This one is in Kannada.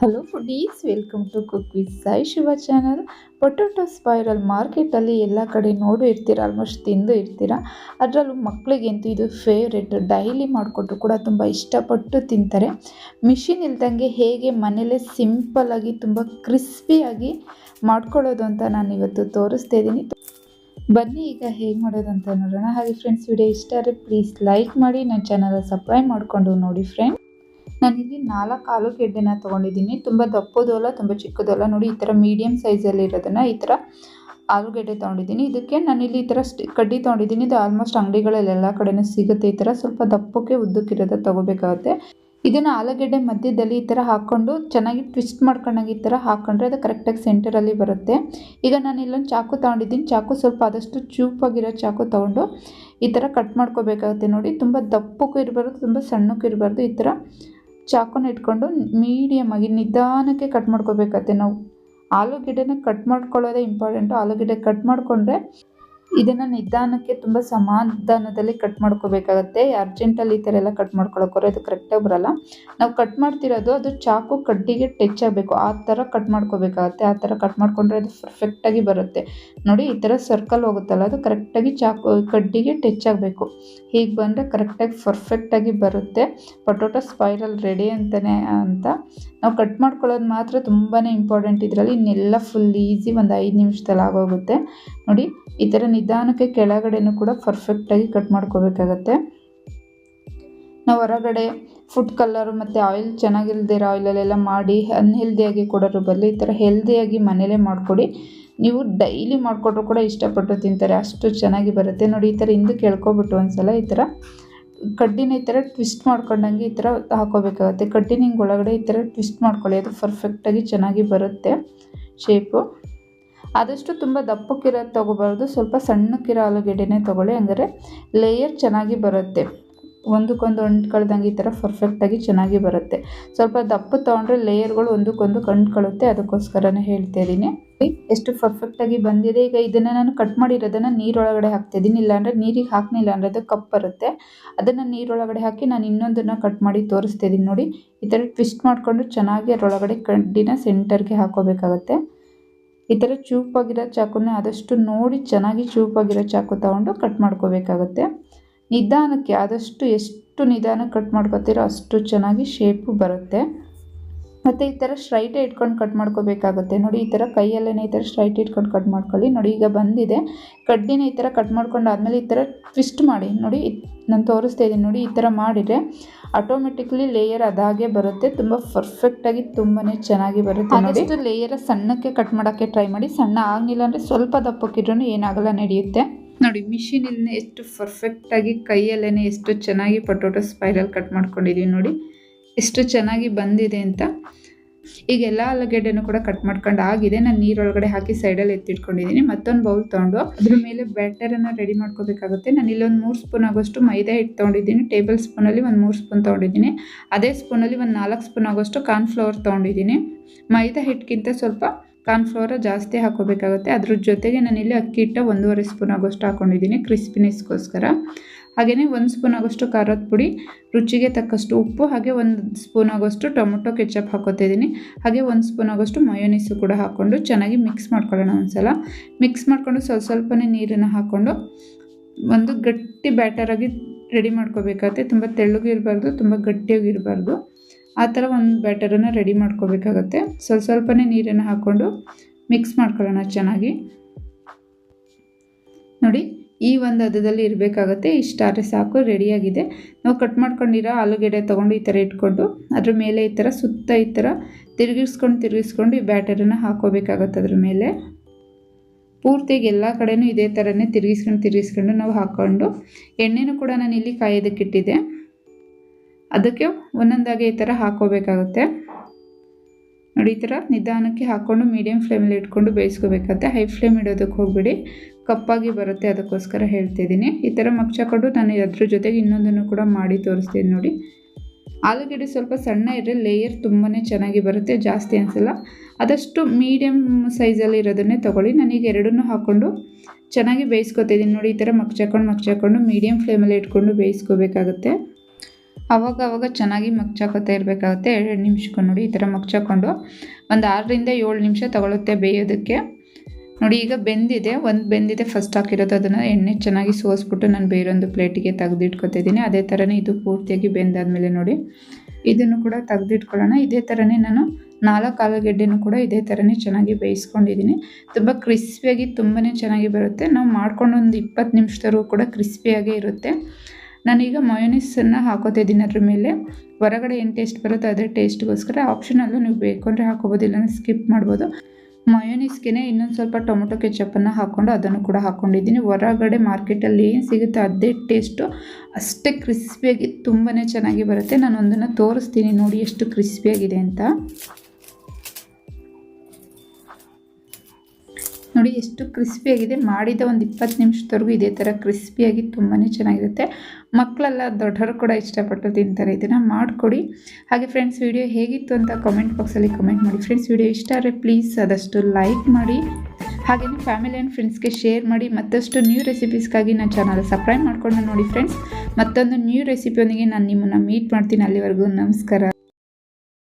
Hello foodies, welcome to cook with Sai Shiva channel. Potato spiral ಮಾರ್ಕೆಟಲ್ಲಿ ಎಲ್ಲ ಕಡೆ ನೋಡು ಇರ್ತೀರ, ಆಲ್ಮೋಸ್ಟ್ ತಿಂದು ಇರ್ತೀರ. ಅದರಲ್ಲೂ ಮಕ್ಕಳಿಗಂತೂ ಇದು ಫೇವ್ರೆಟ್. ಡೈಲಿ ಮಾಡಿಕೊಟ್ರು ಕೂಡ ತುಂಬ ಇಷ್ಟಪಟ್ಟು ತಿಂತಾರೆ. ಮಿಷಿನ್ ಇಲ್ದಂಗೆ ಹೇಗೆ ಮನೇಲೇ ಸಿಂಪಲ್ಲಾಗಿ ತುಂಬ ಕ್ರಿಸ್ಪಿಯಾಗಿ ಮಾಡ್ಕೊಳ್ಳೋದು ಅಂತ ನಾನು ಇವತ್ತು ತೋರಿಸ್ತಾ ಇದ್ದೀನಿ. ಬನ್ನಿ ಈಗ ಹೇಗೆ ಮಾಡೋದು ಅಂತ ನೋಡೋಣ. ಹಾಗೆ ಫ್ರೆಂಡ್ಸ್, ವಿಡಿಯೋ ಇಷ್ಟ ಆದರೆ ಪ್ಲೀಸ್ ಲೈಕ್ ಮಾಡಿ, ನನ್ನ ಚಾನಲ್ ಸಬ್ಸ್ಕ್ರೈಬ್ ಮಾಡಿಕೊಂಡು ನೋಡಿ ಫ್ರೆಂಡ್ಸ್. ನಾನಿಲ್ಲಿ 4 ಆಲೂಗೆಡ್ಡೆನ ತೊಗೊಂಡಿದ್ದೀನಿ. ತುಂಬ ದಪ್ಪದು ಅಲ್ಲ, ತುಂಬ ಚಿಕ್ಕದು ಅಲ್ಲ. ನೋಡಿ, ಈ ಥರ ಮೀಡಿಯಮ್ ಸೈಜಲ್ಲಿ ಇರೋದನ್ನು ಈ ಥರ ಆಲೂಗೆಡ್ಡೆ ತೊಗೊಂಡಿದ್ದೀನಿ. ಇದಕ್ಕೆ ನಾನಿಲ್ಲಿ ಈ ಥರ ಕಡ್ಡಿ ತೊಗೊಂಡಿದ್ದೀನಿ. ಇದು ಆಲ್ಮೋಸ್ಟ್ ಅಂಗಡಿಗಳಲ್ಲಿ ಎಲ್ಲ ಕಡೆನೂ ಸಿಗುತ್ತೆ. ಈ ಥರ ಸ್ವಲ್ಪ ದಪ್ಪಕ್ಕೆ ಉದ್ದಕ್ಕಿರೋದು ತೊಗೋಬೇಕಾಗುತ್ತೆ. ಇದನ್ನು ಆಲೂಗೆಡ್ಡೆ ಮಧ್ಯದಲ್ಲಿ ಈ ಥರ ಹಾಕ್ಕೊಂಡು ಚೆನ್ನಾಗಿ ಟ್ವಿಸ್ಟ್ ಮಾಡ್ಕೊಂಡಾಗ ಈ ಥರ ಹಾಕ್ಕೊಂಡ್ರೆ ಅದು ಕರೆಕ್ಟಾಗಿ ಸೆಂಟರಲ್ಲಿ ಬರುತ್ತೆ. ಈಗ ನಾನು ಇಲ್ಲೊಂದು ಚಾಕು ತೊಗೊಂಡಿದ್ದೀನಿ. ಚಾಕು ಸ್ವಲ್ಪ ಆದಷ್ಟು ಚೂಪಾಗಿರೋ ಚಾಕು ತೊಗೊಂಡು ಈ ಥರ ಕಟ್ ಮಾಡ್ಕೋಬೇಕಾಗುತ್ತೆ. ನೋಡಿ, ತುಂಬ ದಪ್ಪಕ್ಕೂ ಇರಬಾರ್ದು, ತುಂಬ ಸಣ್ಣಕ್ಕೂ ಇರಬಾರ್ದು. ಈ ಥರ ಚಾಕುನ ಇಟ್ಕೊಂಡು ಮೀಡಿಯಮಾಗಿ ನಿಧಾನಕ್ಕೆ ಕಟ್ ಮಾಡ್ಕೋಬೇಕಾಗುತ್ತೆ. ನಾವು ಆಲೂಗೆಡ್ಡೆನ ಕಟ್ ಮಾಡ್ಕೊಳ್ಳೋದೇ ಇಂಪಾರ್ಟೆಂಟು. ಆಲೂಗೆಡ್ಡೆ ಕಟ್ ಮಾಡಿಕೊಂಡ್ರೆ ಇದನ್ನು ನಿಧಾನಕ್ಕೆ ತುಂಬ ಸಮಾಧಾನದಲ್ಲಿ ಕಟ್ ಮಾಡ್ಕೋಬೇಕಾಗತ್ತೆ. ಅರ್ಜೆಂಟಲ್ಲಿ ಈ ಥರ ಎಲ್ಲ ಕಟ್ ಮಾಡ್ಕೊಳಕ್ಕೋರೆ ಅದು ಕರೆಕ್ಟಾಗಿ ಬರೋಲ್ಲ. ನಾವು ಕಟ್ ಮಾಡ್ತಿರೋದು ಅದು ಚಾಕು ಕಡ್ಡಿಗೆ ಟಚ್ ಆಗಬೇಕು, ಆ ಥರ ಕಟ್ ಮಾಡ್ಕೋಬೇಕಾಗತ್ತೆ. ಆ ಥರ ಕಟ್ ಮಾಡಿಕೊಂಡ್ರೆ ಅದು ಪರ್ಫೆಕ್ಟಾಗಿ ಬರುತ್ತೆ. ನೋಡಿ, ಈ ಥರ ಸರ್ಕಲ್ ಹೋಗುತ್ತಲ್ಲ, ಅದು ಕರೆಕ್ಟಾಗಿ ಚಾಕು ಕಡ್ಡಿಗೆ ಟಚ್ ಆಗಬೇಕು. ಹೀಗೆ ಬಂದರೆ ಕರೆಕ್ಟಾಗಿ ಪರ್ಫೆಕ್ಟಾಗಿ ಬರುತ್ತೆ. ಪೊಟೊಟೊ ಸ್ಪೈರಲ್ ರೆಡಿ ಅಂತಲೇ ಅಂತ ನಾವು ಕಟ್ ಮಾಡ್ಕೊಳ್ಳೋದು ಮಾತ್ರ ತುಂಬಾ ಇಂಪಾರ್ಟೆಂಟ್ ಇದರಲ್ಲಿ. ಇನ್ನೆಲ್ಲ ಫುಲ್ ಈಸಿ, ಒಂದು 5 ನಿಮಿಷದಲ್ಲಿ ಆಗೋಗುತ್ತೆ. ನೋಡಿ, ಈ ಥರ ನಿಧಾನಕ್ಕೆ ಕೆಳಗಡೆನೂ ಕೂಡ ಪರ್ಫೆಕ್ಟಾಗಿ ಕಟ್ ಮಾಡ್ಕೋಬೇಕಾಗತ್ತೆ. ನಾವು ಹೊರಗಡೆ ಫುಡ್ ಕಲರು ಮತ್ತು ಆಯಿಲ್ ಚೆನ್ನಾಗಿಲ್ಲದೆ ಇರೋ ಆಯಿಲಲ್ಲೆಲ್ಲ ಮಾಡಿ ಅನ್ಹೆಲ್ದಿಯಾಗಿ ಕೊಡೋದ್ರ ಬದಲು ಈ ಥರ ಹೆಲ್ದಿಯಾಗಿ ಮನೇಲೇ ಮಾಡಿಕೊಡಿ. ನೀವು ಡೈಲಿ ಮಾಡಿಕೊಟ್ರು ಕೂಡ ಇಷ್ಟಪಟ್ಟು ತಿಂತಾರೆ, ಅಷ್ಟು ಚೆನ್ನಾಗಿ ಬರುತ್ತೆ. ನೋಡಿ, ಈ ಥರ ಹಿಂದಕ್ಕೆ ಎಳ್ಕೊಬಿಟ್ಟು ಒಂದ್ಸಲ ಈ ಥರ ಕಡ್ಡಿನ ಈ ಥರ ಟ್ವಿಸ್ಟ್ ಮಾಡ್ಕೊಂಡಂಗೆ ಈ ಥರ ಹಾಕೋಬೇಕಾಗತ್ತೆ. ಕಡ್ಡಿನ ಹಿಂಗೆ ಒಳಗಡೆ ಈ ಥರ ಟ್ವಿಸ್ಟ್ ಮಾಡ್ಕೊಳ್ಳಿ, ಅದು ಪರ್ಫೆಕ್ಟಾಗಿ ಚೆನ್ನಾಗಿ ಬರುತ್ತೆ ಶೇಪು. ಆದಷ್ಟು ತುಂಬ ದಪ್ಪಕ್ಕಿರೋದು ತೊಗೋಬಾರ್ದು, ಸ್ವಲ್ಪ ಸಣ್ಣಕ್ಕಿರೋ ಆಲೂಗೆಡ್ಡೆನೇ ತೊಗೊಳ್ಳಿ, ಹಂಗಾರೆ ಲೇಯರ್ ಚೆನ್ನಾಗಿ ಬರುತ್ತೆ. ಒಂದಕ್ಕೊಂದು ಅಂಟ್ಕೊಳ್ದಂಗೆ ಈ ಥರ ಪರ್ಫೆಕ್ಟಾಗಿ ಚೆನ್ನಾಗಿ ಬರುತ್ತೆ. ಸ್ವಲ್ಪ ದಪ್ಪ ತೊಗೊಂಡ್ರೆ ಲೇಯರ್ಗಳು ಒಂದಕ್ಕೊಂದು ಅಂಟ್ಕೊಳ್ಳುತ್ತೆ, ಅದಕ್ಕೋಸ್ಕರನೇ ಹೇಳ್ತಾ ಇದ್ದೀನಿ. ಎಷ್ಟು ಪರ್ಫೆಕ್ಟಾಗಿ ಬಂದಿದೆ. ಈಗ ಇದನ್ನು ನಾನು ಕಟ್ ಮಾಡಿರೋದನ್ನು ನೀರೊಳಗಡೆ ಹಾಕ್ತಿದ್ದೀನಿ. ಇಲ್ಲಾಂದರೆ ನೀರಿಗೆ ಹಾಕಲಿಲ್ಲ ಅಂದರೆ ಅದು ಕಪ್ ಬರುತ್ತೆ. ಅದನ್ನು ನೀರೊಳಗಡೆ ಹಾಕಿ ನಾನು ಇನ್ನೊಂದನ್ನು ಕಟ್ ಮಾಡಿ ತೋರಿಸ್ತಾ ಇದ್ದೀನಿ. ನೋಡಿ, ಈ ಥರ ಟ್ವಿಸ್ಟ್ ಮಾಡಿಕೊಂಡು ಚೆನ್ನಾಗಿ ಅದರೊಳಗಡೆ ಕಡ್ಡಿನ ಸೆಂಟರ್ಗೆ ಹಾಕೋಬೇಕಾಗತ್ತೆ. ಈ ಥರ ಚೂಪಾಗಿರೋ ಚಾಕುನ ಆದಷ್ಟು ನೋಡಿ ಚೆನ್ನಾಗಿ ಚೂಪಾಗಿರೋ ಚಾಕು ತೊಗೊಂಡು ಕಟ್ ಮಾಡ್ಕೋಬೇಕಾಗತ್ತೆ. ನಿಧಾನಕ್ಕೆ, ಆದಷ್ಟು ಎಷ್ಟು ನಿಧಾನಕ್ಕೆ ಕಟ್ ಮಾಡ್ಕೋತೀರೋ ಅಷ್ಟು ಚೆನ್ನಾಗಿ ಶೇಪು ಬರುತ್ತೆ. ಮತ್ತು ಈ ಥರ ಸ್ಟ್ರೈಟೇ ಇಟ್ಕೊಂಡು ಕಟ್ ಮಾಡ್ಕೋಬೇಕಾಗುತ್ತೆ. ನೋಡಿ, ಈ ಥರ ಕೈಯಲ್ಲೇ ಈ ಥರ ಸ್ಟ್ರೈಟ್ ಇಟ್ಕೊಂಡು ಕಟ್ ಮಾಡ್ಕೊಳ್ಳಿ. ನೋಡಿ, ಈಗ ಬಂದಿದೆ. ಕಡ್ಡಿನ ಈ ಥರ ಕಟ್ ಮಾಡ್ಕೊಂಡು ಆದಮೇಲೆ ಈ ಥರ ಟ್ವಿಸ್ಟ್ ಮಾಡಿ. ನೋಡಿ, ನಾನು ತೋರಿಸ್ತಾ ಇದ್ದೀನಿ. ನೋಡಿ, ಈ ಥರ ಮಾಡಿದರೆ ಆಟೋಮೆಟಿಕ್ಲಿ ಲೇಯರ್ ಅದಾಗೆ ಬರುತ್ತೆ. ತುಂಬ ಪರ್ಫೆಕ್ಟಾಗಿ ತುಂಬಾ ಚೆನ್ನಾಗಿ ಬರುತ್ತೆ. ಆದಷ್ಟು ಲೇಯರ್ ಸಣ್ಣಕ್ಕೆ ಕಟ್ ಮಾಡೋಕ್ಕೆ ಟ್ರೈ ಮಾಡಿ. ಸಣ್ಣ ಆಗಲಿಲ್ಲ ಅಂದರೆ ಸ್ವಲ್ಪ ದಪ್ಪಕ್ಕಿದ್ರೂ ಏನಾಗಲ್ಲ, ನಡೆಯುತ್ತೆ. ನೋಡಿ, ಮಿಷಿನಲ್ಲಿ ಎಷ್ಟು ಪರ್ಫೆಕ್ಟಾಗಿ ಕೈಯಲ್ಲೇ ಎಷ್ಟು ಚೆನ್ನಾಗಿ ಪೊಟೊಟೊ ಸ್ಪೈರಲ್ ಕಟ್ ಮಾಡ್ಕೊಂಡಿದ್ದೀವಿ. ನೋಡಿ, ಎಷ್ಟು ಚೆನ್ನಾಗಿ ಬಂದಿದೆ ಅಂತ. ಈಗ ಎಲ್ಲ ಆಲೂಗೆಡ್ಡೆನೂ ಕೂಡ ಕಟ್ ಮಾಡ್ಕೊಂಡು ಆಗಿದೆ. ನಾನು ನೀರೊಳಗಡೆ ಹಾಕಿ ಸೈಡಲ್ಲಿ ಎತ್ತಿಟ್ಕೊಂಡಿದ್ದೀನಿ. ಮತ್ತೊಂದು ಬೌಲ್ ತೊಗೊಂಡು ಅದ್ರ ಮೇಲೆ ಬ್ಯಾಟರನ್ನು ರೆಡಿ ಮಾಡ್ಕೋಬೇಕಾಗುತ್ತೆ. ನಾನು ಇಲ್ಲೊಂದು 3 ಸ್ಪೂನ್ ಆಗೋಷ್ಟು ಮೈದಾ ಹಿಟ್ಟು ತೊಗೊಂಡಿದ್ದೀನಿ. ಟೇಬಲ್ ಸ್ಪೂನಲ್ಲಿ ಒಂದು 3 ಸ್ಪೂನ್ ತೊಗೊಂಡಿದ್ದೀನಿ. ಅದೇ ಸ್ಪೂನಲ್ಲಿ ಒಂದು 4 ಸ್ಪೂನ್ ಆಗೋಷ್ಟು ಕಾರ್ನ್ಫ್ಲವರ್ ತೊಗೊಂಡಿದ್ದೀನಿ. ಮೈದಾ ಹಿಟ್ಟಿಗಿಂತ ಸ್ವಲ್ಪ ಕಾರ್ನ್ಫ್ಲವರ್ ಜಾಸ್ತಿ ಹಾಕೋಬೇಕಾಗುತ್ತೆ. ಅದ್ರ ಜೊತೆಗೆ ನಾನಿಲ್ಲಿ ಅಕ್ಕಿ ಹಿಟ್ಟು 1.5 ಸ್ಪೂನ್ ಆಗೋಷ್ಟು ಹಾಕ್ಕೊಂಡಿದ್ದೀನಿ ಕ್ರಿಸ್ಪಿನೆಸ್ಗೋಸ್ಕರ. ಹಾಗೆಯೇ 1 ಸ್ಪೂನ್ ಆಗೋಷ್ಟು ಖಾರದ ಪುಡಿ, ರುಚಿಗೆ ತಕ್ಕಷ್ಟು ಉಪ್ಪು, ಹಾಗೆ 1 ಸ್ಪೂನ್ ಆಗೋಷ್ಟು ಟೊಮೊಟೊ ಕೆಚಪ್ ಹಾಕೋತಿದ್ದೀನಿ. ಹಾಗೆ 1 ಸ್ಪೂನ್ ಆಗೋಷ್ಟು ಮಯೋನೀಸು ಕೂಡ ಹಾಕ್ಕೊಂಡು ಚೆನ್ನಾಗಿ ಮಿಕ್ಸ್ ಮಾಡ್ಕೊಳ್ಳೋಣ. ಒಂದ್ಸಲ ಮಿಕ್ಸ್ ಮಾಡಿಕೊಂಡು ಸ್ವಲ್ಪನೇ ನೀರನ್ನು ಹಾಕ್ಕೊಂಡು ಒಂದು ಗಟ್ಟಿ ಬ್ಯಾಟರಾಗಿ ರೆಡಿ ಮಾಡ್ಕೋಬೇಕಾಗುತ್ತೆ. ತುಂಬ ತೆಳ್ಳಗೂ ಇರಬಾರ್ದು, ತುಂಬ ಗಟ್ಟಿಯಾಗಿ ಇರಬಾರ್ದು. ಆ ಥರ ಒಂದು ಬ್ಯಾಟರನ್ನು ರೆಡಿ ಮಾಡ್ಕೋಬೇಕಾಗತ್ತೆ. ಸ್ವಲ್ಪನೇ ನೀರನ್ನು ಹಾಕ್ಕೊಂಡು ಮಿಕ್ಸ್ ಮಾಡ್ಕೊಳ್ಳೋಣ ಚೆನ್ನಾಗಿ. ನೋಡಿ, ಈ ಒಂದು ಹದದಲ್ಲಿ ಇರಬೇಕಾಗತ್ತೆ. ಇಷ್ಟಾದರೆ ಸಾಕು, ರೆಡಿಯಾಗಿದೆ. ನಾವು ಕಟ್ ಮಾಡ್ಕೊಂಡಿರೋ ಆಲೂಗೆಡ್ಡೆ ತೊಗೊಂಡು ಈ ಥರ ಇಟ್ಕೊಂಡು ಅದ್ರ ಮೇಲೆ ಈ ಥರ ಸುತ್ತ ಈ ಥರ ತಿರುಗಿಸ್ಕೊಂಡು ಈ ಬ್ಯಾಟರನ್ನು ಹಾಕೋಬೇಕಾಗತ್ತೆ. ಅದ್ರ ಮೇಲೆ ಪೂರ್ತಿಯಾಗಿ ಎಲ್ಲ ಕಡೆನೂ ಇದೇ ಥರನೇ ತಿರುಗಿಸ್ಕೊಂಡು ನಾವು ಹಾಕ್ಕೊಂಡು ಎಣ್ಣೆನೂ ಕೂಡ ನಾನು ಇಲ್ಲಿ ಕಾಯೋದಕ್ಕಿಟ್ಟಿದ್ದೆ. ಅದಕ್ಕೆ ಒಂದೊಂದಾಗಿ ಈ ಥರ ಹಾಕೋಬೇಕಾಗುತ್ತೆ. ನೋಡಿ, ಈ ಥರ ನಿಧಾನಕ್ಕೆ ಹಾಕ್ಕೊಂಡು ಮೀಡಿಯಮ್ ಫ್ಲೇಮಲ್ಲಿ ಇಟ್ಕೊಂಡು ಬೇಯಿಸ್ಕೋಬೇಕಾಗುತ್ತೆ. ಹೈ ಫ್ಲೇಮ್ ಇಡೋದಕ್ಕೆ ಹೋಗ್ಬಿಡಿ, ಕಪ್ಪಾಗಿ ಬರುತ್ತೆ, ಅದಕ್ಕೋಸ್ಕರ ಹೇಳ್ತಿದ್ದೀನಿ. ಈ ಥರ ಮಗ್ಚಾಕೊಂಡು ನಾನು ಅದ್ರ ಜೊತೆಗೆ ಇನ್ನೊಂದನ್ನು ಕೂಡ ಮಾಡಿ ತೋರಿಸ್ತೀನಿ. ನೋಡಿ, ಆಲೂಗೆಡ್ಡೆ ಸ್ವಲ್ಪ ಸಣ್ಣ ಇದ್ದರೆ ಲೇಯರ್ ತುಂಬಾ ಚೆನ್ನಾಗಿ ಬರುತ್ತೆ, ಜಾಸ್ತಿ ಅನಿಸಲ್ಲ. ಆದಷ್ಟು ಮೀಡಿಯಮ್ ಸೈಜಲ್ಲಿ ಇರೋದನ್ನೇ ತೊಗೊಳ್ಳಿ. ನಾನೀಗ ಎರಡನ್ನೂ ಹಾಕ್ಕೊಂಡು ಚೆನ್ನಾಗಿ ಬೇಯಿಸ್ಕೊತಿದ್ದೀನಿ. ನೋಡಿ, ಈ ಥರ ಮಗ್ಚಾಕೊಂಡು ಮೀಡಿಯಮ್ ಫ್ಲೇಮಲ್ಲಿ ಇಟ್ಕೊಂಡು ಬೇಯಿಸ್ಕೋಬೇಕಾಗುತ್ತೆ. ಅವಾಗ ಚೆನ್ನಾಗಿ ಮಗ್ಚಾಕೋತಾ ಇರಬೇಕಾಗುತ್ತೆ. 2 ನಿಮಿಷಕ್ಕೆ ನೋಡಿ ಈ ಥರ ಮಗ್ಚಾಕೊಂಡು ಒಂದು 6ರಿಂದ 7 ನಿಮಿಷ ತಗೊಳುತ್ತೆ ಬೇಯೋದಕ್ಕೆ. ನೋಡಿ ಈಗ ಬೆಂದಿದೆ, ಒಂದು ಬೆಂದಿದೆ ಫಸ್ಟ್ ಹಾಕಿರೋದು. ಅದನ್ನು ಎಣ್ಣೆ ಚೆನ್ನಾಗಿ ಸೋಸ್ಬಿಟ್ಟು ನಾನು ಬೇರೊಂದು ಪ್ಲೇಟಿಗೆ ತೆಗೆದಿಟ್ಕೊತಿದ್ದೀನಿ. ಅದೇ ಥರನೇ ಇದು ಪೂರ್ತಿಯಾಗಿ ಬೆಂದಾದಮೇಲೆ ನೋಡಿ ಇದನ್ನು ಕೂಡ ತೆಗೆದಿಟ್ಕೊಳ್ಳೋಣ. ಇದೇ ಥರನೇ ನಾನು 4 ಆಲೂಗೆಡ್ಡೆನೂ ಕೂಡ ಇದೇ ಥರನೇ ಚೆನ್ನಾಗಿ ಬೇಯಿಸ್ಕೊಂಡಿದ್ದೀನಿ. ತುಂಬ ಕ್ರಿಸ್ಪಿಯಾಗಿ ತುಂಬಾ ಚೆನ್ನಾಗಿ ಬರುತ್ತೆ. ನಾವು ಮಾಡ್ಕೊಂಡು ಒಂದು 20 ನಿಮಿಷದವರೆಗೂ ಕೂಡ ಕ್ರಿಸ್ಪಿಯಾಗೇ ಇರುತ್ತೆ. ನಾನೀಗ ಮಯೋನೀಸನ್ನು ಹಾಕೋತಿದ್ದೀನಿ ಅದ್ರ ಮೇಲೆ. ಹೊರಗಡೆ ಏನು ಟೇಸ್ಟ್ ಬರುತ್ತೆ ಅದೇ ಟೇಸ್ಟ್ಗೋಸ್ಕರ ಆಪ್ಷನಲ್ಲು, ನೀವು ಬೇಕು ಅಂದರೆ ಹಾಕೋಬೋದು, ಇಲ್ಲ ಸ್ಕಿಪ್ ಮಾಡ್ಬೋದು. ಮಯೋನೀಸ್ಗೆ ಇನ್ನೊಂದು ಸ್ವಲ್ಪ ಟೊಮೊಟೊ ಕೆಚಪ್ಪನ್ನು ಹಾಕ್ಕೊಂಡು ಅದನ್ನು ಕೂಡ ಹಾಕ್ಕೊಂಡಿದ್ದೀನಿ. ಹೊರಗಡೆ ಮಾರ್ಕೆಟಲ್ಲಿ ಏನು ಸಿಗುತ್ತೆ ಅದೇ ಟೇಸ್ಟು, ಅಷ್ಟೇ ಕ್ರಿಸ್ಪಿಯಾಗಿ ತುಂಬಾ ಚೆನ್ನಾಗಿ ಬರುತ್ತೆ. ನಾನು ಒಂದನ್ನು ತೋರಿಸ್ತೀನಿ ನೋಡಿ ಎಷ್ಟು ಕ್ರಿಸ್ಪಿಯಾಗಿದೆ ಅಂತ. ನೋಡಿ ಎಷ್ಟು ಕ್ರಿಸ್ಪಿಯಾಗಿದೆ. ಮಾಡಿದ ಒಂದು 20 ನಿಮಿಷದವರೆಗೂ ಇದೇ ಥರ ಕ್ರಿಸ್ಪಿಯಾಗಿ ತುಂಬಾ ಚೆನ್ನಾಗಿರುತ್ತೆ. ಮಕ್ಕಳೆಲ್ಲ ದೊಡ್ಡವರು ಕೂಡ ಇಷ್ಟಪಟ್ಟು ತಿಂತಾರೆ. ಇದನ್ನು ಮಾಡಿಕೊಡಿ. ಹಾಗೆ ಫ್ರೆಂಡ್ಸ್, ವಿಡಿಯೋ ಹೇಗಿತ್ತು ಅಂತ ಕಮೆಂಟ್ ಬಾಕ್ಸಲ್ಲಿ ಕಮೆಂಟ್ ಮಾಡಿ. ಫ್ರೆಂಡ್ಸ್, ವಿಡಿಯೋ ಇಷ್ಟ ಆದರೆ ಪ್ಲೀಸ್ ಆದಷ್ಟು ಲೈಕ್ ಮಾಡಿ. ಹಾಗೆಯೇ ಫ್ಯಾಮಿಲಿ ಆ್ಯಂಡ್ ಫ್ರೆಂಡ್ಸ್ಗೆ ಶೇರ್ ಮಾಡಿ. ಮತ್ತಷ್ಟು ನ್ಯೂ ರೆಸಿಪೀಸ್ಗಾಗಿ ನನ್ನ ಚಾನಲ್ ಸಬ್ಸ್ಕ್ರೈಬ್ ಮಾಡ್ಕೊಂಡು ನೋಡಿ ಫ್ರೆಂಡ್ಸ್. ಮತ್ತೊಂದು ನ್ಯೂ ರೆಸಿಪಿಯೊಂದಿಗೆ ನಾನು ನಿಮ್ಮನ್ನು ಮೀಟ್ ಮಾಡ್ತೀನಿ. ಅಲ್ಲಿವರೆಗೂ ನಮಸ್ಕಾರ.